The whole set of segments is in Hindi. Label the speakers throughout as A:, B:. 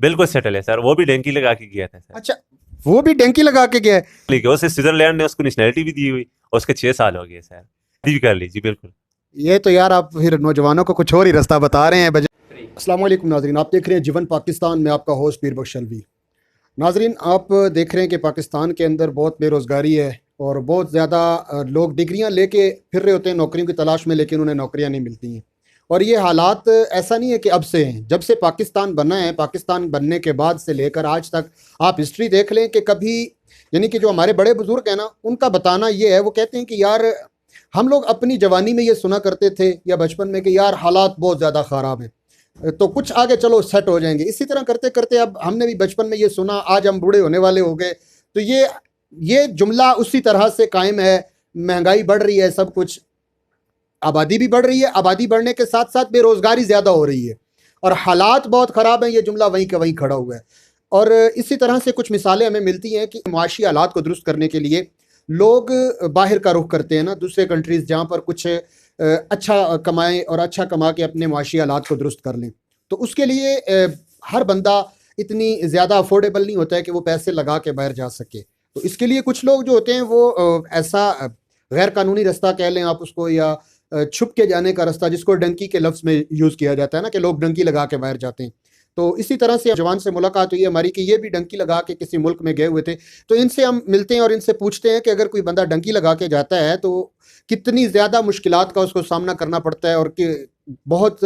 A: बिल्कुल सेटल है सर, वो भी डंकी लगा के गया था सर।
B: अच्छा, वो भी डंकी लगा के गया है।
A: ठीक है, उसे स्विट्जरलैंड ने उसको नेशनैलिटी भी दी हुई और उसके 6 साल हो गए सर। शादी भी कर ली जी बिल्कुल।
B: ये तो यार आप फिर नौजवानों को कुछ और ही रास्ता बता रहे हैं। अस्सलाम वालेकुम नाजरीन, आप देख रहे हैं जीवन पाकिस्तान में, आपका होस्ट पीर बख्श अलवी। नाजरीन, आप देख रहे हैं कि पाकिस्तान के अंदर बहुत बेरोज़गारी है और बहुत ज़्यादा लोग डिग्रियां लेके फिर रहे होते हैं नौकरियों की तलाश में, लेकिन उन्हें नौकरियां नहीं मिलती हैं। और ये हालात ऐसा नहीं है कि अब से हैं, जब से पाकिस्तान बना है, पाकिस्तान बनने के बाद से लेकर आज तक आप हिस्ट्री देख लें कि कभी, यानी कि जो हमारे बड़े बुजुर्ग हैं ना, उनका बताना ये है, वो कहते हैं कि यार हम लोग अपनी जवानी में ये सुना करते थे या बचपन में कि यार हालात बहुत ज़्यादा ख़राब हैं, तो कुछ आगे चलो सेट हो जाएंगे। इसी तरह करते करते अब हमने भी बचपन में ये सुना, आज हम बूढ़े होने वाले हो गए। तो ये जुमला उसी तरह से कायम है। महंगाई बढ़ रही है, सब कुछ, आबादी भी बढ़ रही है, आबादी बढ़ने के साथ साथ बेरोज़गारी ज़्यादा हो रही है और हालात बहुत ख़राब हैं। ये जुमला वहीं का वहीं खड़ा हुआ है। और इसी तरह से कुछ मिसालें हमें मिलती हैं कि मुआशी हालात को दुरुस्त करने के लिए लोग बाहर का रुख करते हैं ना, दूसरे कंट्रीज़ जहाँ पर कुछ अच्छा कमाएं और अच्छा कमा के अपने मुआशी हालात को दुरुस्त कर लें। तो उसके लिए हर बंदा इतनी ज़्यादा अफोर्डेबल नहीं होता है कि वो पैसे लगा के बाहर जा सके। तो इसके लिए कुछ लोग जो होते हैं वो ऐसा गैर कानूनी रास्ता कह लें आप उसको, या छुप के जाने का रास्ता, जिसको डंकी के लफ्ज़ में यूज़ किया जाता है ना, कि लोग डंकी लगा के बाहर जाते हैं। तो इसी तरह से जवान से मुलाकात हुई हमारी कि ये भी डंकी लगा के किसी मुल्क में गए हुए थे। तो इनसे हम मिलते हैं और इनसे पूछते हैं कि अगर कोई बंदा डंकी लगा के जाता है तो कितनी ज़्यादा मुश्किलात का उसको सामना करना पड़ता है और कि बहुत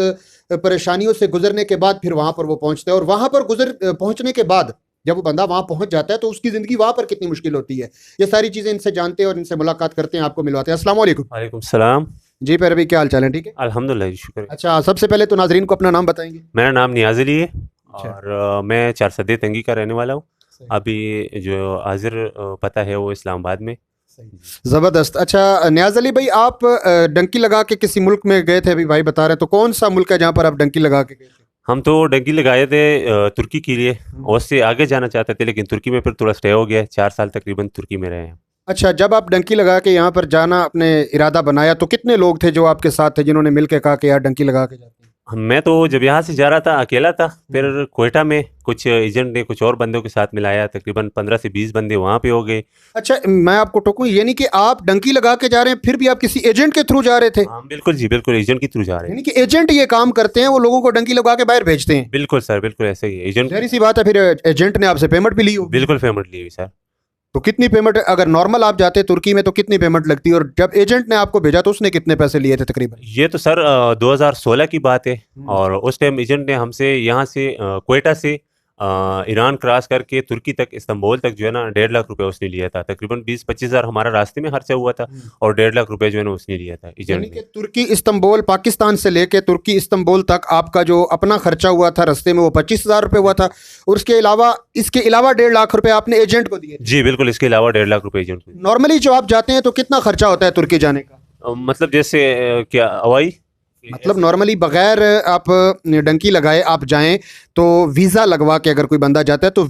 B: परेशानियों से गुजरने के बाद फिर वहाँ पर वो पहुँचता है, और वहाँ पर पहुँचने के बाद जब वो बंदा वहाँ पहुँच जाता है तो उसकी ज़िंदगी वहाँ पर कितनी मुश्किल होती है। ये सारी चीज़ें इनसे जानते हैं और इनसे मुलाकात करते हैं, आपको मिलवाते हैं। अस्सलाम वालेकुम।
A: वालेकुम सलाम।
B: जी पैर, अभी क्या हाल चाल है? ठीक है,
A: अल्हम्दुलिल्लाह जी, शुक्र है।
B: अच्छा सबसे पहले तो नाजरीन को अपना नाम बताएंगे।
A: मेरा नाम नियाज़ अली है
B: अच्छा,
A: और मैं 4 सदे तंगी का रहने वाला हूँ।
B: सही
A: अभी जो हाजिर पता है वो इस्लामाबाद में।
B: सही, ज़बरदस्त। अच्छा न्याज अली भाई, आप डंकी लगा के किसी मुल्क में गए थे, अभी भाई बता रहे हैं, तो कौन सा मुल्क है जहाँ पर आप डंकी लगा के गए थे?
A: हम तो डंकी लगाए थे तुर्की के लिए, और उससे आगे जाना चाहते थे लेकिन तुर्की में फिर थोड़ा स्टे हो गया। 4 साल तकरीबन तुर्की में रहे हैं।
B: अच्छा, जब आप डंकी लगा के यहाँ पर जाना अपने इरादा बनाया तो कितने लोग थे जो आपके साथ थे जिन्होंने मिल के कहा कि यार डंकी लगा के जाते हैं?
A: मैं तो जब यहाँ से जा रहा था अकेला था, फिर कोयटा में कुछ एजेंट ने कुछ और बंदों के साथ मिलाया, तकरीबन 15 से 20 बंदे वहाँ पे हो गए।
B: अच्छा, मैं आपको टोकूं, यानी कि आप डंकी लगा के जा रहे हैं फिर भी आप किसी एजेंट के थ्रू जा रहे थे?
A: हाँ बिल्कुल जी बिल्कुल, एजेंट के थ्रू जा रहे हैं।
B: यानी कि एजेंट ये काम करते हैं, वो लोगों को डंकी लगा के बाहर भेजते हैं?
A: बिल्कुल सर, बिल्कुल ऐसे ही है। एजेंट
B: जहरी सी बात है, फिर एजेंट ने आपसे पेमेंट भी ली हो?
A: बिल्कुल पेमेंट ली हुई सर।
B: तो कितनी पेमेंट, अगर नॉर्मल आप जाते तुर्की में तो कितनी पेमेंट लगती है, और जब एजेंट ने आपको भेजा तो उसने कितने पैसे लिए थे तकरीबन?
A: ये तो सर 2016 की बात है। और उस टाइम एजेंट ने हमसे यहाँ से कोयटा से ईरान क्रॉस करके तुर्की तक, इस्तांबुल तक जो है ना 1.5 लाख रुपए उसने लिया था। तकरीबन 20-25 हज़ार हमारा रास्ते में खर्चा हुआ था और 1.5 लाख रुपए जो है ना उसने लिया था एजेंट
B: यानी कि
A: ने।
B: तुर्की इस्तांबुल, पाकिस्तान से लेके तुर्की इस्तांबुल तक आपका जो अपना खर्चा हुआ था रास्ते में वो 25,000 रुपये हुआ था, और इसके अलावा 1.5 लाख रुपए आपने एजेंट को दिए?
A: जी बिल्कुल, इसके अलावा 1.5 लाख रुपए एजेंट को।
B: नॉर्मली जो आप जाते हैं तो कितना खर्चा होता है तुर्की जाने का?
A: मतलब जैसे क्या हवाई,
B: मतलब नॉर्मली बगैर आप डंकी लगाए आप जाएं तो वीज़ा लगवा के अगर कोई बंदा जाता है तो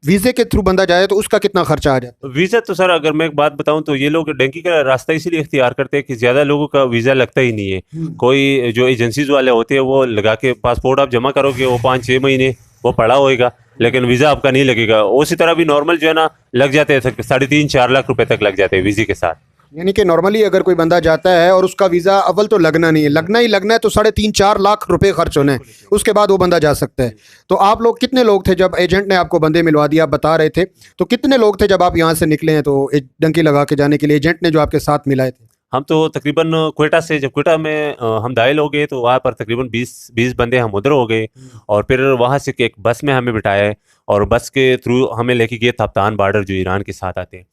B: वीज़े के थ्रू बंदा जाए तो उसका कितना खर्चा आ जाता है?
A: वीज़ा तो सर अगर मैं एक बात बताऊं तो ये लोग डंकी का रास्ता इसीलिए इख्तियार करते हैं कि ज़्यादा लोगों का वीज़ा लगता ही नहीं है। कोई जो एजेंसीज वाले होते हैं वो लगा के पासपोर्ट आप जमा करोगे, वो 5-6 महीने वो पड़ा होएगा, लेकिन वीज़ा आपका नहीं लगेगा। उसी तरह भी नॉर्मल जो है ना लग जाते हैं 3.5-4 लाख रुपए तक लग जाते हैं वीज़े के साथ।
B: यानी कि नॉर्मली अगर कोई बंदा जाता है और उसका वीज़ा अव्वल तो लगना नहीं है, लगना ही लगना है तो 3.5-4 लाख रुपए खर्च होने हैं, उसके बाद वो बंदा जा सकता है। तो आप लोग कितने लोग थे जब एजेंट ने आपको बंदे मिलवा दिया, आप बता रहे थे, तो कितने लोग थे जब आप यहाँ से निकले हैं तो डंकी लगा के जाने के लिए एजेंट ने जो आपके साथ मिलाए थे?
A: हम तो तकरीबन कोयटा से, जब कोयटा में हम दाखिल हो गए तो वहाँ पर तकरीबन 20 बंदे हम उधर हो गए, और फिर वहाँ से एक बस में हमें बिठाया है और बस के थ्रू हमें लेके गए थप्तान बॉर्डर जो ईरान के साथ आते हैं,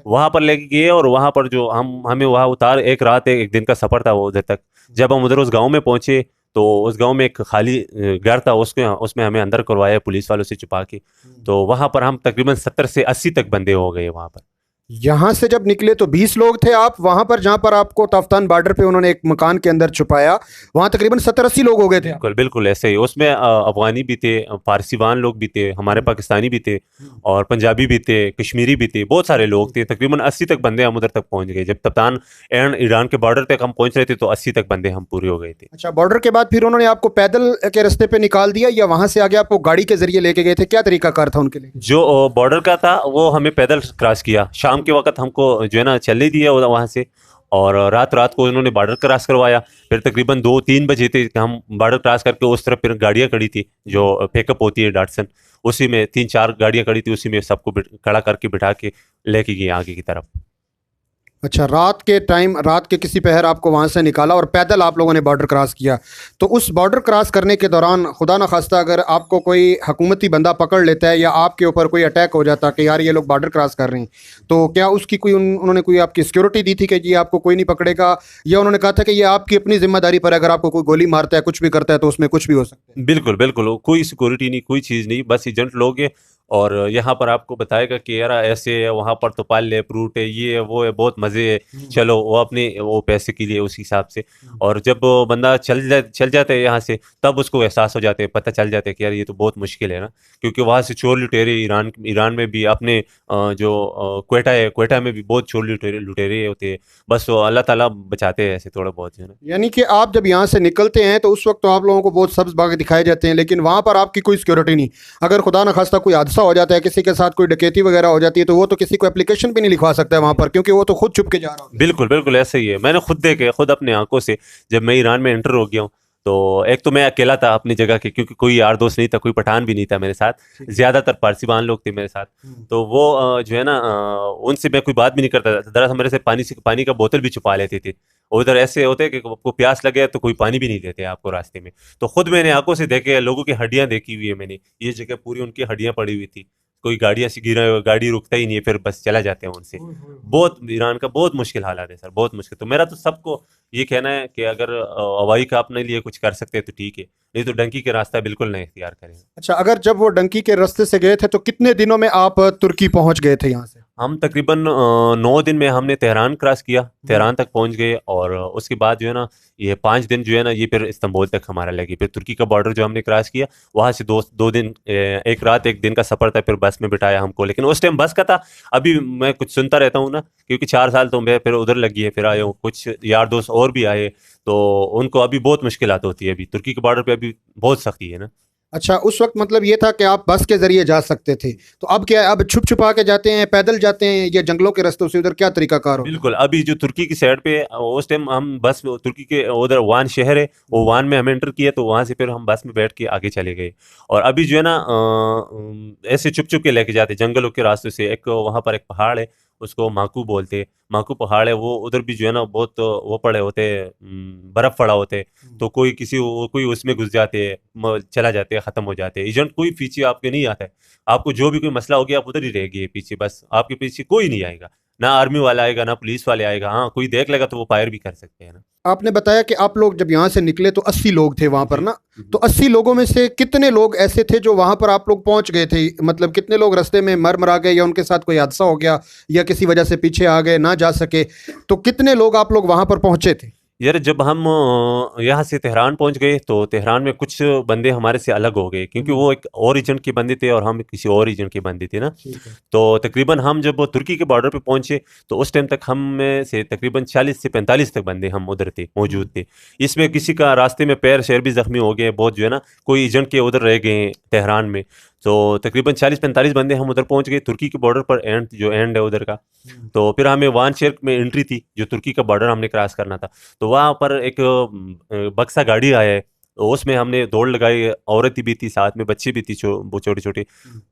A: वहाँ पर लेके गए। और वहाँ पर जो हमें वहाँ उतार, एक रात एक दिन का सफ़र था वो उधर तक। जब हम उधर उस गाँव में पहुँचे तो उस गांव में एक खाली घर था, उसमें हमें अंदर करवाया पुलिस वालों से छुपा के। तो वहाँ पर हम तकरीबन 70 से 80 तक बंदे हो गए वहाँ पर।
B: यहाँ से जब निकले तो 20 लोग थे आप, वहां पर जहां पर आपको ताफ्तान बॉर्डर पे उन्होंने एक मकान के अंदर छुपाया, वहां तकरीबन 70-80 लोग हो गए थे आप।
A: बिल्कुल बिल्कुल ऐसे ही। उसमें अफगानी भी थे, फारसीवान लोग भी थे, हमारे पाकिस्तानी भी थे, और पंजाबी भी थे, कश्मीरी भी थे, बहुत सारे लोग थे। तकरीबन 80 तक बंदे हम उधर तक पहुंच गए। जब तप्तान एंड ईरान के बॉर्डर तक हम पहुंच रहे थे तो 80 तक बंदे हम पूरे हो गए थे।
B: अच्छा, बॉर्डर के बाद फिर उन्होंने आपको पैदल के रास्ते पे निकाल दिया या वहां से आगे आपको गाड़ी के जरिए लेके गए थे? क्या तरीकाकार था उनके लिए?
A: जो बॉर्डर का था वो हमें पैदल क्रॉस किया। शाम के वक्त हमको जो है ना चलने दिया वहाँ से, और रात रात को इन्होंने बॉर्डर क्रॉस करवाया। फिर तकरीबन 2-3 बजे थे कि हम बॉर्डर क्रॉस करके उस तरफ फिर गाड़ियाँ खड़ी थी जो पिकअप होती है डाटसन, उसी में 3-4 गाड़ियाँ खड़ी थी, उसी में सबको खड़ा करके बिठा के लेके गए आगे की तरफ।
B: अच्छा, रात के टाइम, रात के किसी पहर आपको वहाँ से निकाला और पैदल आप लोगों ने बॉर्डर क्रॉस किया। तो उस बॉर्डर क्रॉस करने के दौरान खुदा न खास्ता अगर आपको कोई हुकूमती बंदा पकड़ लेता है या आपके ऊपर कोई अटैक हो जाता कि यार ये लोग बॉर्डर क्रॉस कर रहे हैं, तो क्या उसकी कोई उन्होंने कोई आपकी सिक्योरिटी दी थी कि ये आपको कोई नहीं पकड़ेगा, या उन्होंने कहा था कि ये आपकी अपनी जिम्मेदारी पर अगर आपको कोई गोली मारता है, कुछ भी करता है तो उसमें कुछ भी हो सकता है?
A: बिल्कुल बिल्कुल, कोई सिक्योरिटी नहीं, कोई चीज़ नहीं, बस एजेंट लोग हैं। और यहाँ पर आपको बताएगा कि यार ऐसे है, वहाँ पर तो पाल ले फ्रूट है, ये है वो है, बहुत मज़े है, चलो वो अपने वो पैसे के लिए उस हिसाब से। और जब वो बंदा चल जाता है यहाँ से, तब उसको एहसास हो जाते हैं, पता चल जाता है कि यार ये तो बहुत मुश्किल है ना, क्योंकि वहाँ से चोर लुटेरे ईरान में भी अपने जो क्वेटा है, क्वेटा में भी बहुत चोर लुटेरे होते हैं। बस वो अल्लाह ताला बचाते हैं ऐसे थोड़ा बहुत, है ना।
B: यानी कि आप जब यहाँ से निकलते हैं तो उस वक्त तो आप लोगों को बहुत सब्ज बाग दिखाए जाते हैं, लेकिन वहाँ पर आपकी कोई सिक्योरिटी नहीं। अगर खुदा न खास्ता कोई हादसा हो जाता है, किसी के साथ कोई डकैती वगैरह हो जाती है, तो वो तो किसी को एप्लीकेशन भी नहीं लिखवा सकता है वहाँ पर, क्योंकि वो तो खुद छुप के जा रहा होता है।
A: बिल्कुल बिल्कुल ऐसे ही है। मैंने खुद देखे, खुद अपने आंखों से, जब मैं ईरान में एंटर हो गया हूँ तो एक तो मैं अकेला था अपनी जगह के, क्योंकि कोई यार दोस्त नहीं था, कोई पठान भी नहीं था मेरे साथ, ज्यादातर पारसीवान लोग थे मेरे साथ। तो वो जो है ना उनसे मैं कोई बात भी नहीं करता था। दरअसल मेरे से पानी का बोतल भी छुपा लेते थे। उधर ऐसे होते हैं कि आपको प्यास लगे तो कोई पानी भी नहीं देते आपको रास्ते में। तो खुद मैंने आंखों से देखे, लोगों की हड्डियां देखी हुई है मैंने, ये जगह पूरी उनकी हड्डियां पड़ी हुई थी। कोई गाड़ियां से गिरा हुआ, गाड़ी रुकता ही नहीं है, फिर बस चला जाते हैं उनसे। बहुत ईरान का बहुत मुश्किल हालात है सर, बहुत मुश्किल। तो मेरा तो सबको ये कहना है कि अगर हवाई का अपने लिए कुछ कर सकते हैं तो ठीक है, नहीं तो डंकी के रास्ता बिल्कुल नहीं इख्तियार करें।
B: अच्छा, अगर जब वो डंकी के रास्ते से गए थे तो कितने दिनों में आप तुर्की पहुँच गए थे यहाँ से?
A: हम तकरीबन 9 दिन में हमने तेहरान क्रॉस किया, तेहरान तक पहुंच गए। और उसके बाद जो है ना ये 5 दिन जो है ना ये फिर इस्तांबुल तक हमारा लगी। फिर तुर्की का बॉर्डर जो हमने क्रॉस किया, वहाँ से दो दिन, एक रात एक दिन का सफ़र था। फिर बस में बिठाया हमको, लेकिन उस टाइम बस का था। अभी मैं कुछ सुनता रहता हूँ ना, क्योंकि 4 साल तो मैं फिर उधर लगी है, फिर आया हूँ, कुछ यार दोस्त और भी आए, तो उनको अभी बहुत मुश्किलात होती है। अभी तुर्की के बॉर्डर पर अभी बहुत सख्ती है ना।
B: अच्छा, उस वक्त मतलब ये था कि आप बस के ज़रिए जा सकते थे, तो अब क्या है, अब छुप छुपा के जाते हैं, पैदल जाते हैं, या जंगलों के रास्तों से? उधर क्या तरीकाकार हो?
A: बिल्कुल, अभी जो तुर्की की साइड पे उस टाइम हम बस में, तुर्की के उधर वान शहर है, वो वान में हम एंटर किया, तो वहाँ से फिर हम बस में बैठ के आगे चले गए। और अभी जो है ना ऐसे चुप चुप के लेके जाते जंगलों के रास्ते से। एक वहाँ पर एक पहाड़ है, उसको माकू बोलते हैं, माकू पहाड़ है वो। उधर भी जो है ना बहुत वो पड़े होते हैं, बर्फ़ पड़ा होते हैं। तो कोई उसमें घुस जाते हैं, चला जाते हैं, ख़त्म हो जाते हैं। एजेंट कोई पीछे आपके नहीं आता है। आपको जो भी कोई मसला हो गया, आप उधर ही रह गए पीछे, बस आपके पीछे कोई नहीं आएगा, ना आर्मी वाला आएगा, ना पुलिस वाले आएगा। हाँ, कोई देख लेगा तो वो फायर भी कर सकते हैं ना।
B: आपने बताया कि आप लोग जब यहाँ से निकले तो 80 लोग थे वहाँ पर ना, तो 80 लोगों में से कितने लोग ऐसे थे जो वहाँ पर आप लोग पहुँच गए थे? मतलब कितने लोग रास्ते में मर मरा गए, या उनके साथ कोई हादसा हो गया, या किसी वजह से पीछे आ गए, ना जा सके? तो कितने लोग आप लोग वहाँ पर पहुँचे थे?
A: यार जब हम यहाँ से तेहरान पहुँच गए तो तेहरान में कुछ बंदे हमारे से अलग हो गए, क्योंकि वो एक और एजेंट के बंदे थे और हम किसी और एजेंट के बंदे थे ना। तो तकरीबन हम जब तुर्की के बॉर्डर पे पहुँचे तो उस टाइम तक हम में से तकरीबन 40 से 45 तक बंदे हम उधर थे, मौजूद थे। इसमें किसी का रास्ते में पैर शैर भी ज़ख्मी हो गए बहुत, जो है ना, कोई एजेंट के उधर रह गए तेहरान में। तो तकरीबन 40-45 बंदे हम उधर पहुंच गए तुर्की के बॉर्डर पर, एंड है उधर का। तो फिर हमें वान शहर में एंट्री थी, जो तुर्की का बॉर्डर हमने क्रॉस करना था। तो वहाँ पर एक बक्सा गाड़ी आया है, तो उसमें हमने दौड़ लगाई, औरतें भी थी साथ में, बच्चे भी थी वो छोटे छोटे।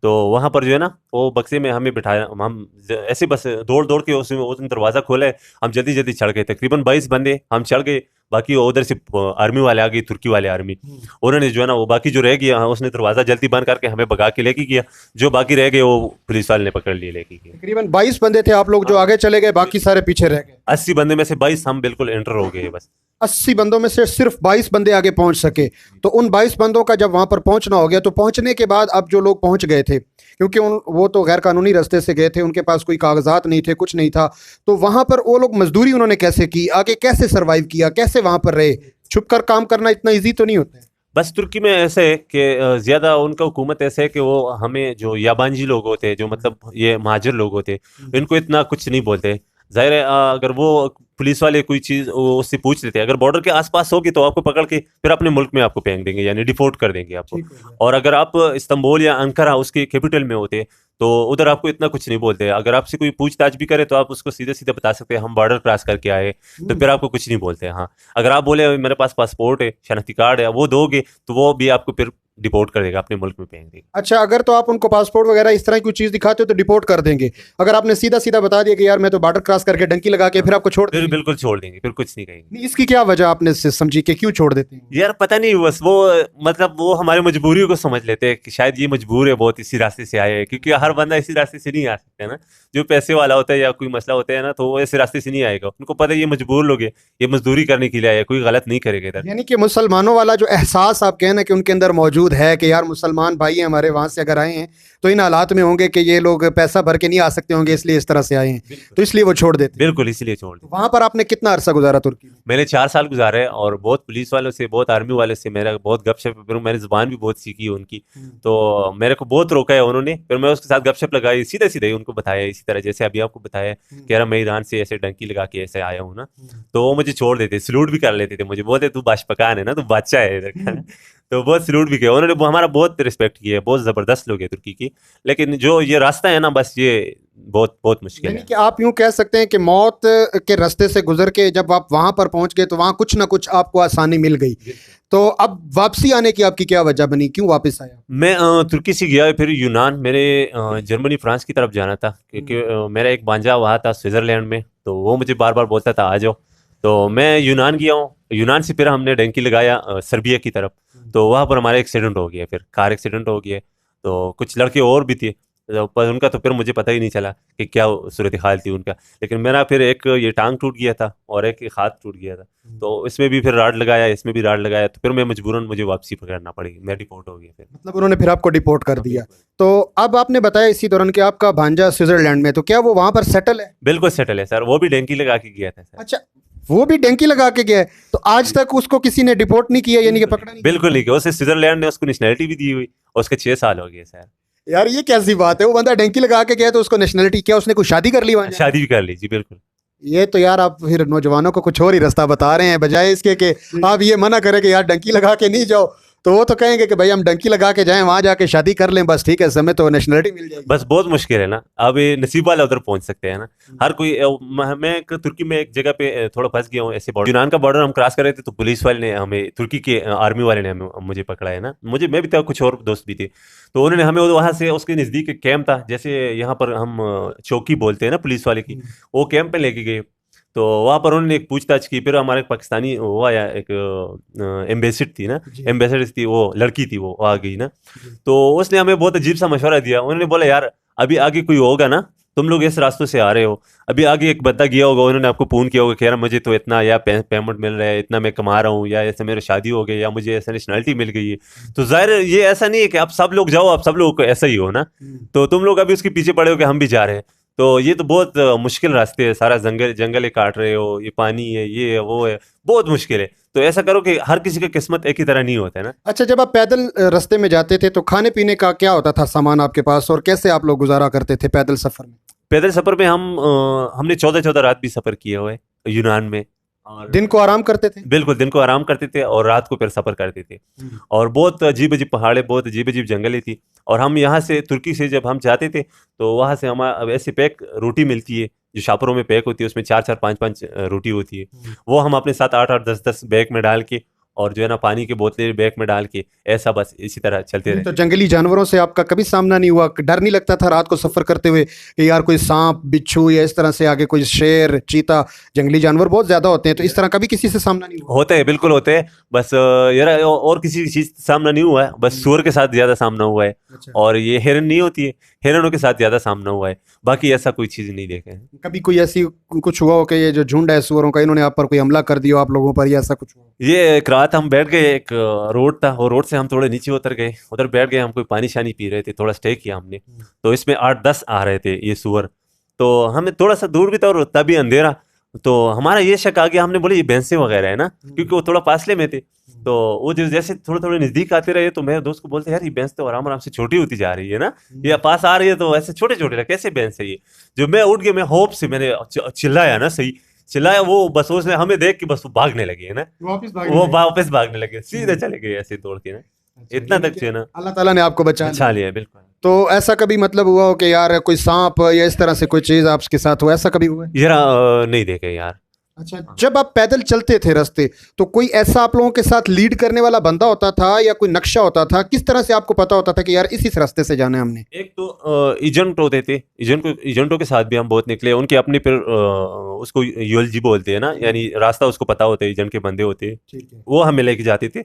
A: तो वहाँ पर जो है ना वो बक्से में हमें बिठाया, हम ऐसे बस दौड़ दौड़ के उसने दरवाज़ा खोला है, हम जल्दी जल्दी चढ़ गए। तकरीबन 22 बंदे हम चढ़ गए। बाकी उधर से आर्मी वाले आ गए, तुर्की वाले आर्मी, उन्होंने जो है ना वो बाकी जो रह गया, उसने दरवाज़ा जल्दी बंद करके हमें भगा के लेके गया। जो बाकी रह गए वो पुलिस वाले ने पकड़ लिए, लेके गए।
B: तकरीबन 22 बंदे थे आप लोग जो आगे चले गए, बाकी सारे पीछे रह गए?
A: 80 बंदे में से 22 हम बिल्कुल एंटर हो गए बस।
B: 80 बंदों में से सिर्फ 22 बंदे आगे पहुंच सके। तो उन 22 बंदों का जब वहां पर पहुंचना हो गया, तो पहुंचने के बाद अब जो लोग पहुंच गए थे, क्योंकि वो तो गैर कानूनी रास्ते से गए थे, उनके पास कोई कागजात नहीं थे, कुछ नहीं था। तो वहाँ पर वो लोग मजदूरी उन्होंने कैसे की, आगे कैसे सर्वाइव किया, कैसे वहाँ पर रहे? छुप कर काम करना इतना ईजी तो नहीं होता है।
A: बस तुर्की में ऐसे है कि ज़्यादा उनका हुकूमत ऐसे है कि वो हमें जो याबांजी लोग होते हैं, जो मतलब ये महाजर लोग होते हैं, इनको इतना कुछ नहीं बोलते। ज़ाहिर है अगर वो पुलिस वाले कोई चीज़ उससे पूछ लेते हैं, अगर बॉर्डर के आसपास होगी तो आपको पकड़ के फिर अपने मुल्क में आपको फेंक देंगे, यानी डिपोर्ट कर देंगे आपको।
B: ठीक हो गया।
A: और अगर आप इस्तांबुल या अंकारा उसके कैपिटल में होते तो उधर आपको इतना कुछ नहीं बोलते। अगर आपसे कोई पूछताछ भी करे तो आप उसको सीधे सीधे बता सकते हैं हम बॉर्डर क्रॉस करके आए, तो फिर आपको कुछ नहीं बोलते। हाँ, अगर आप बोले मेरे पास पासपोर्ट है, शनाख्ती कार्ड है, वो दोगे तो वो भी आपको फिर डिपोर्ट कर देगा, अपने मुल्क में फेंक देगा।
B: अच्छा, अगर तो आप उनको पासपोर्ट वगैरह इस तरह की कोई चीज़ दिखाते हो तो डिपोर्ट कर देंगे। अगर आपने सीधा सीधा बता दिया कि यार मैं तो बॉर्डर क्रॉस करके डंकी लगा के, फिर आपको छोड़
A: फिर
B: देंगे?
A: बिल्कुल छोड़ देंगे, फिर कुछ नहीं कहेंगे।
B: नहीं, इसकी क्या वजह आपने समझी कि क्यों छोड़ देते हैं?
A: यार पता नहीं, बस वो मतलब वो हमारी मजबूरी को समझ लेते हैं कि शायद ये मजबूर है बहुत, इसी रास्ते से आए हैं, क्योंकि हर बंदा इसी रास्ते से नहीं आ सकता है ना। जो पैसे वाला होता है या कोई मसला होता है ना, तो वो इसी रास्ते से नहीं आएगा। उनको पता है ये मजबूर लोग हैं, ये मजदूरी करने के लिए आए, कोई गलत नहीं करेगा इधर।
B: यानी कि मुसलमानों वाला जो एहसास आप कहना कि उनके अंदर मौजूद है कि यार मुसलमान भाई हैं हमारे, वहाँ से अगर आए हैं तो इन हालात में होंगे कि ये लोग पैसा भर के नहीं आ सकते होंगे, इसलिए इस तरह से आए हैं, तो इसलिए वो छोड़ देते हैं।
A: बिल्कुल, इसलिए छोड़
B: तो
A: दिया।
B: वहाँ पर आपने कितना अरसा गुजारा तुर्की में?
A: मैंने 4 साल गुजारे और बहुत पुलिस वालों से, बहुत आर्मी वाले से मेरा बहुत गपशप, फिर मैंने जुबान भी बहुत सीखी है उनकी। तो मेरे को बहुत रोका है उन्होंने, फिर मैं उसके साथ गपशप लगाई, सीधे सीधे उनको बताया इसी तरह जैसे अभी आपको बताया, कह रहा मैं ईरान से ऐसे डंकी लगा के ऐसे आया हूँ ना। तो वो मुझे छोड़ देते, सलूट भी कर लेते थे मुझे, बोलते तू बाशपकान है ना, तू बादशाह है इधर का। तो बहुत सलूट भी किया उन्होंने, हमारा बहुत रिस्पेक्ट किया है, बहुत ज़बरदस्त लोग हैं तुर्की की। लेकिन जो ये रास्ता है ना, बस ये बहुत बहुत मुश्किल
B: यानी
A: है।
B: कि आप यूं कह सकते हैं कि मौत के रास्ते से गुजर के जब आप वहां पर पहुंच गए तो वहां कुछ ना कुछ आपको आसानी मिल गई। तो अब वापसी आने की आपकी क्या वजह बनी, क्यों वापस आया?
A: मैं तुर्की से गया, फिर यूनान, मेरे जर्मनी फ्रांस की तरफ जाना था, क्योंकि मेरा एक भांजा वहाँ था स्विट्ज़रलैंड में, तो वो मुझे बार बार बोलता था आ जाओ। तो मैं यूनान गया हूँ, यूनान से फिर हमने डंकी लगाया सर्बिया की तरफ। तो वहाँ पर हमारा एक्सीडेंट हो गया, फिर कार एक्सीडेंट हो गया। तो कुछ लड़के और भी थे, पर उनका तो फिर मुझे पता ही नहीं चला कि क्या सूरत हाल थी उनका। लेकिन मेरा फिर एक ये टांग टूट गया था और एक हाथ टूट गया था, तो इसमें भी फिर राड लगाया, इसमें भी राड लगाया, तो फिर मैं मजबूरन मुझे वापसी पकड़ना पड़ी, मैं डिपोर्ट हो गया फिर।
B: मतलब उन्होंने फिर आपको डिपोर्ट कर दिया। तो अब आपने बताया इसी दौरान कि आपका भांजा स्विट्जरलैंड में, तो क्या वो वहां पर सेटल है?
A: बिल्कुल सेटल है सर, वो भी डंकी लगा के गया था सर।
B: अच्छा, वो भी डंकी लगा के गया है? तो आज तक उसको किसी ने डिपोर्ट नहीं किया, यानी कि पकड़ा नहीं?
A: बिल्कुल नहीं किया, उसे स्विट्जरलैंड ने उसको नेशनलिटी भी दी हुई और उसके 6 साल हो गए सर।
B: यार ये कैसी बात है, वो बंदा डंकी लगा के गया तो उसको नेशनलिटी, क्या उसने कुछ शादी कर ली वहां?
A: शादी भी कर ली जी, बिल्कुल।
B: ये तो यार आप फिर नौजवानों को कुछ और ही रास्ता बता रहे हैं, बजाय इसके कि आप ये मना करें कि यार डंकी लगा के नहीं जाओ, तो वो तो कहेंगे कि भाई हम डंकी लगा के जाएं, वहां जाके शादी कर लें, बस ठीक है, समय तो नेशनलिटी मिल जाएगी।
A: बस बहुत मुश्किल है ना, अब ये नसीब वाला उधर पहुंच सकते हैं ना। हर कोई मैं तुर्की में एक जगह पे थोड़ा फंस गया हूँ ऐसे। बॉर्डर, यूनान का बॉर्डर हम क्रॉस कर रहे थे, तो पुलिस वाले ने हमें, तुर्की के आर्मी वाले ने हमें, मुझे पकड़ा है ना, मुझे, मैं भी था, कुछ और दोस्त भी थे। तो उन्होंने हमें वहाँ से, उसके नज़दीक एक कैंप था, जैसे यहाँ पर हम चौकी बोलते हैं ना पुलिस वाले की, वो कैंप पे लेके गए। तो वहाँ पर उन्होंने एक पूछताछ की, फिर हमारे पाकिस्तानी वो आया, एक एम्बेसडर थी ना, एम्बेसडर थी, वो लड़की थी, वो आ गई ना। तो उसने हमें बहुत अजीब सा मशवरा दिया। उन्होंने बोला यार अभी आगे कोई होगा ना, तुम लोग इस रास्तों से आ रहे हो, अभी आगे एक बंदा गया होगा, उन्होंने आपको फोन किया होगा कि यार मुझे तो इतना या पेमेंट मिल रहा है, इतना मैं कमा रहा हूँ, या ऐसे मेरी शादी हो गई, या मुझे ऐसा नेशनलिटी मिल गई है। तो जाहिर है ये ऐसा नहीं है कि आप सब लोग जाओ, आप सब लोग ऐसा ही हो ना। तो तुम लोग अभी उसके पीछे पड़े हो कि हम भी जा रहे हैं, तो ये तो बहुत मुश्किल रास्ते है, सारा जंगल काट रहे हो, ये पानी है, ये है, वो है, बहुत मुश्किल है। तो ऐसा करो कि हर किसी का किस्मत एक ही तरह नहीं होता है ना।
B: अच्छा, जब आप पैदल रास्ते में जाते थे तो खाने पीने का क्या होता था सामान आपके पास, और कैसे आप लोग गुजारा करते थे पैदल सफर में?
A: पैदल सफर में हमने 14-14 रात भी सफर किया हुआ है यूनान में। और
B: दिन को आराम करते थे?
A: बिल्कुल, दिन को आराम करते थे और रात को फिर सफर करते थे। और बहुत अजीब अजीब पहाड़े, बहुत अजीब अजीब जंगलें थी। और हम यहाँ से, तुर्की से जब हम जाते थे, तो वहाँ से हमारा ऐसे पैक रोटी मिलती है, जो शापरों में पैक होती है, उसमें 4-4 5-5 रोटी होती है। वो हम अपने साथ 8-8 10-10 बैग में डाल के, और जो है ना पानी की बोतलें बैग में डाल के, ऐसा बस इसी तरह चलते रहे।
B: तो जंगली जानवरों से आपका कभी सामना नहीं हुआ? डर नहीं लगता था रात को सफर करते हुए कि यार कोई सांप बिच्छू या इस तरह से आगे कोई शेर चीता, जंगली जानवर बहुत ज्यादा होते हैं, तो इस तरह कभी किसी से सामना नहीं हुआ?
A: होते हैं, बिल्कुल होते हैं। बस यार और किसी चीज से सामना नहीं हुआ है, बस सुअर के साथ ज्यादा सामना हुआ है।
B: अच्छा।
A: और ये हिरन नहीं होती है, हिरणों के साथ ज्यादा सामना हुआ है, बाकी ऐसा कोई चीज नहीं देखा है।
B: कभी कोई ऐसी कुछ हुआ हो कि ये जो झुंड है सुअरों का, इन्होंने आप पर कोई हमला कर दिया हो, आप लोगों पर, या ऐसा कुछ हुआ?
A: ये एक रात हम बैठ गए, एक रोड था, और रोड से हम थोड़े नीचे उतर गए, उधर बैठ गए, हम कोई पानी शानी पी रहे थे, थोड़ा स्टे किया हमने। तो इसमें 8-10 आ रहे थे ये सुअर। तो हमें थोड़ा सा दूर भी था और तभी अंधेरा। तो हमारा ये शक आ गया, हमने बोले ये भैंसे वगैरह है ना, क्योंकि वो थोड़ा फासले में थे। तो वो जैसे थोड़े थोड़े नजदीक आते रहे, तो मेरे दोस्त को बोलते यार ये भैंस तो आराम आराम से छोटी होती जा रही है ना, ये पास आ रही है तो ऐसे छोटे छोटे कैसे भैंस है ये। जो मैं उठ गया, मैं होप से मैंने चिल्लाया ना, सही चिल्लाया, वो बस उसने हमें देख के बस वो भागने लगे है ना, वो वापस भागने लगे, सीधे चले गए ऐसे दौड़ के ना।
B: अच्छा,
A: इतना
B: यानी
A: तक
B: कि
A: जो है ना
B: अल्लाह ताला ने आपको बचा
A: अच्छा
B: लिया।
A: लिया, बिल्कुल।
B: तो ऐसा कभी मतलब हुआ हो कि यार कोई सांप या इस तरह से कोई चीज आपके साथ हुआ, ऐसा कभी हुआ है?
A: जरा नहीं देखे यार।
B: अच्छा, जब आप पैदल चलते थे रास्ते, तो कोई ऐसा आप लोगों के साथ लीड करने वाला बंदा होता था या कोई नक्शा होता था? किस तरह से आपको पता होता था कि यार इस रास्ते से जाना है हमने?
A: एक तो एजेंट होते थे, एजेंटों के साथ भी हम बहुत निकले, उनके अपने फिर उसको यूएलजी बोलते हैं ना, यानी रास्ता उसको पता होता है, एजेंट के बंदे होते हैं,
B: ठीक है।
A: वो हमें लेके जाते थे।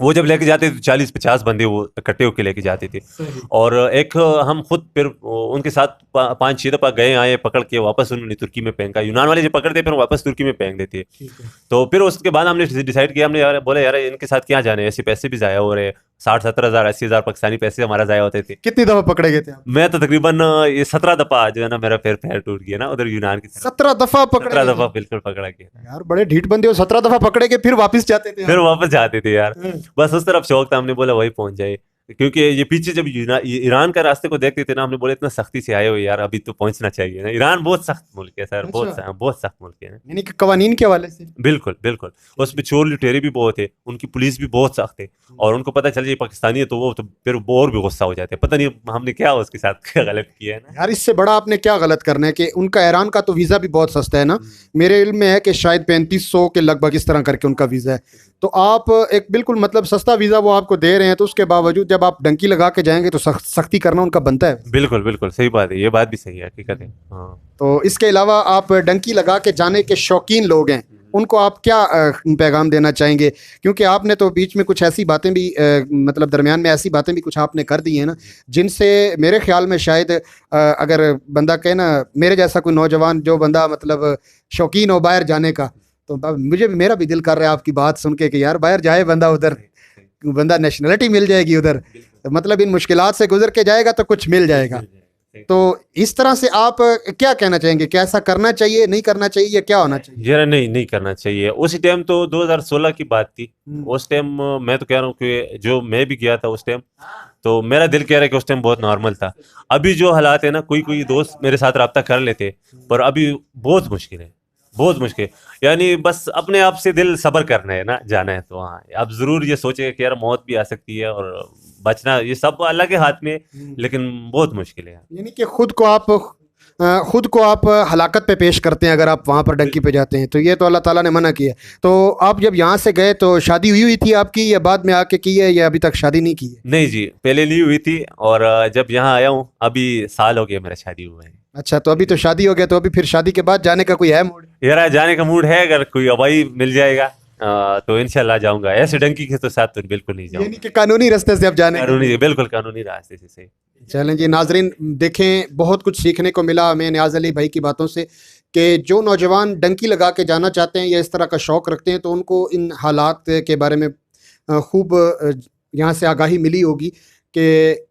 A: वो जब लेके जाते थे तो 40-50 बंदे वो इकट्ठे होके लेके जाते थे।
B: सही।
A: और एक हम खुद फिर उनके साथ 5-6 दफा गए आए, पकड़ के वापस उन्होंने तुर्की में फेंका, यूनान वाले जो पकड़ते फिर वापस तुर्की में फेंक देते।
B: ठीक है।
A: तो फिर उसके बाद हमने डिसाइड किया, हमने यार बोले यार इनके साथ क्या जाने, ऐसे पैसे भी जाया हो रहे, 60-70 हज़ार 80 हज़ार पाकिस्तानी पैसे हमारा जाया होते थे।
B: कितनी दफा पकड़े गए थे आप?
A: मैं तो तकरीबन ये 17 दफा जो है ना, मेरा पैर टूट गया ना उधर यूनान की तरफ।
B: 17 दफा पकड़े
A: 17
B: गए
A: दफा
B: थे?
A: बिल्कुल पकड़ा गया।
B: यार बड़े ढीठ बंदे हो, 17 दफा पकड़े गए फिर वापस जाते थे
A: फिर
B: आप?
A: वापस जाते थे यार, बस उस तरफ शौक था, हमने बोला वही पहुंच जाए। क्योंकि ये पीछे जब ये ईरान का रास्ते को देखते थे ना, हमने बोले इतना सख्ती से आए हो यार, अभी तो पहुंचना चाहिए ना। ईरान बहुत सख्त मुल्क है सर,
B: अच्छा।
A: बहुत सख्त मुल्क है।
B: यानी कि कवानीन के हवाले से।
A: बिल्कुल बिल्कुल। उसमें चोर लुटेरे भी बहुत है, उनकी पुलिस भी बहुत सख्त है, और उनको पता चल जाए पाकिस्तानी है तो वो तो फिर वो और भी गुस्सा हो जाते हैं, पता नहीं हमने क्या उसके साथ गलत किया है ना।
B: यार इससे बड़ा आपने क्या गलत करना है कि उनका ईरान का तो वीज़ा भी बहुत सस्ता है ना, मेरे इल्म में है कि शायद 3500 के लगभग इस तरह करके उनका वीज़ा है। तो आप एक बिल्कुल मतलब सस्ता वीज़ा वो आपको दे रहे हैं, तो उसके बावजूद जब आप डंकी लगा के जाएंगे तो सख्ती करना उनका बनता है।
A: बिल्कुल बिल्कुल सही बात है, ये बात भी सही है, हकीकत है। हाँ।
B: तो इसके अलावा आप डंकी लगा के जाने के शौकीन लोग हैं, उनको आप क्या पैगाम देना चाहेंगे? क्योंकि आपने तो बीच में कुछ ऐसी बातें भी मतलब दरमियान में ऐसी बातें भी कुछ आपने कर दी हैं ना, जिनसे मेरे ख्याल में शायद अगर बंदा कहे ना, मेरे जैसा कोई नौजवान जो बंदा मतलब शौकीन हो बाहर जाने का, तो मुझे भी मेरा भी दिल कर रहा है आपकी बात सुन के कि यार बाहर जाए बंदा, उधर बंदा नेशनलिटी मिल जाएगी उधर, मतलब इन मुश्किलात से गुजर के जाएगा तो कुछ मिल जाएगा। तो इस तरह से आप क्या कहना चाहेंगे, क्या ऐसा करना चाहिए, नहीं करना चाहिए, या क्या होना चाहिए?
A: जरा नहीं करना चाहिए। उस टाइम तो 2016 की बात थी, उस टाइम मैं तो कह रहा हूँ कि जो मैं भी गया था उस टाइम, तो मेरा दिल कह रहा है कि उस टाइम बहुत नॉर्मल था। अभी जो हालात है ना, कोई कोई दोस्त मेरे साथ रब्ता कर लेते, पर अभी बहुत मुश्किल है, बहुत मुश्किल। यानी बस अपने आप से दिल सब्र करना है ना, जाना है तो हाँ, अब जरूर ये सोचेगा कि यार मौत भी आ सकती है और बचना ये सब अल्लाह के हाथ में, लेकिन बहुत मुश्किल है।
B: यानी कि खुद को आप हलाकत पे पेश करते हैं अगर आप वहाँ पर डंकी पे जाते हैं, तो ये तो अल्लाह ताला ने मना किया। तो आप जब यहाँ से गए तो शादी हुई थी आपकी, या बाद में आके की है, या अभी तक शादी नहीं की है?
A: नहीं जी, पहले नहीं हुई थी, और जब यहाँ आया हूँ अभी साल हो गया मेरा शादी हुआ है।
B: अच्छा, तो अभी तो शादी हो गया, तो अभी फिर शादी के बाद जाने का कोई है मूड?
A: यार जाने का मूड है, अगर कोई हवाई मिल जाएगा तो इंशाल्लाह जाऊंगा। ऐसे डंकी के तो साथ तो बिल्कुल नहीं
B: यानी
A: जाऊंगा,
B: कि कानूनी रास्ते से आप जाने का?
A: कानूनी, बिल्कुल कानूनी रास्ते से सही।
B: चलें जी नाजरीन, देखें बहुत कुछ सीखने को मिला हमें नियाज़ अली भाई की बातों से, कि जो नौजवान डंकी लगा के जाना चाहते हैं या इस तरह का शौक़ रखते हैं, तो उनको इन हालात के बारे में खूब यहाँ से आगाही मिली होगी कि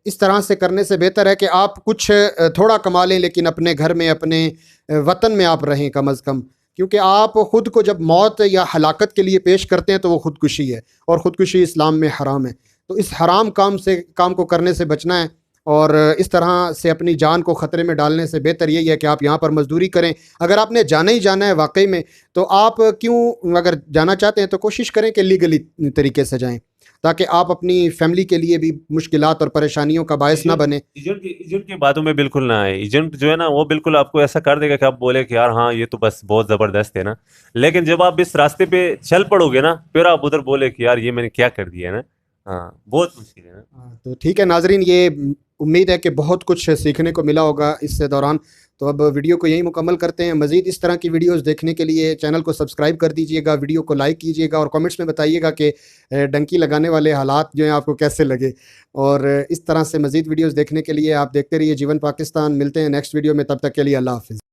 B: इस तरह से करने से बेहतर है कि आप कुछ थोड़ा कमा लें, लेकिन अपने घर में, अपने वतन में आप रहें कम अज़ कम। क्योंकि आप ख़ुद को जब मौत या हलाकत के लिए पेश करते हैं तो वो ख़ुदकुशी है, और ख़ुदकुशी इस्लाम में हराम है। तो इस हराम काम को करने से बचना है, और इस तरह से अपनी जान को ख़तरे में डालने से बेहतर यही है कि आप यहाँ पर मज़दूरी करें। अगर आपने जाना ही जाना है वाकई में, तो आप क्यों, अगर जाना चाहते हैं तो कोशिश करें कि लीगली तरीके से जाएं, ताकि आप अपनी फैमिली के लिए भी मुश्किलात और परेशानियों का बायस ना बने।
A: एजेंट की बातों में बिल्कुल ना आए। एजेंट जो है ना, वो बिल्कुल आपको ऐसा कर देगा कि आप बोले कि यार हाँ ये तो बस बहुत ज़बरदस्त है ना, लेकिन जब आप इस रास्ते पे चल पड़ोगे ना, फिर आप उधर बोले कि यार ये मैंने क्या कर दिया ना। हाँ, बहुत मुश्किल है ना।
B: तो ठीक है नाजरीन, ये उम्मीद है कि बहुत कुछ सीखने को मिला होगा इस दौरान। तो अब वीडियो को यहीं मुकम्मल करते हैं। मज़ीद इस तरह की वीडियोस देखने के लिए चैनल को सब्सक्राइब कर दीजिएगा, वीडियो को लाइक कीजिएगा, और कमेंट्स में बताइएगा कि डंकी लगाने वाले हालात जो हैं आपको कैसे लगे। और इस तरह से मज़ीद वीडियोस देखने के लिए आप देखते रहिए जीवन पाकिस्तान। मिलते हैं नेक्स्ट वीडियो में, तब तक के लिए अल्लाह हाफ़िज़।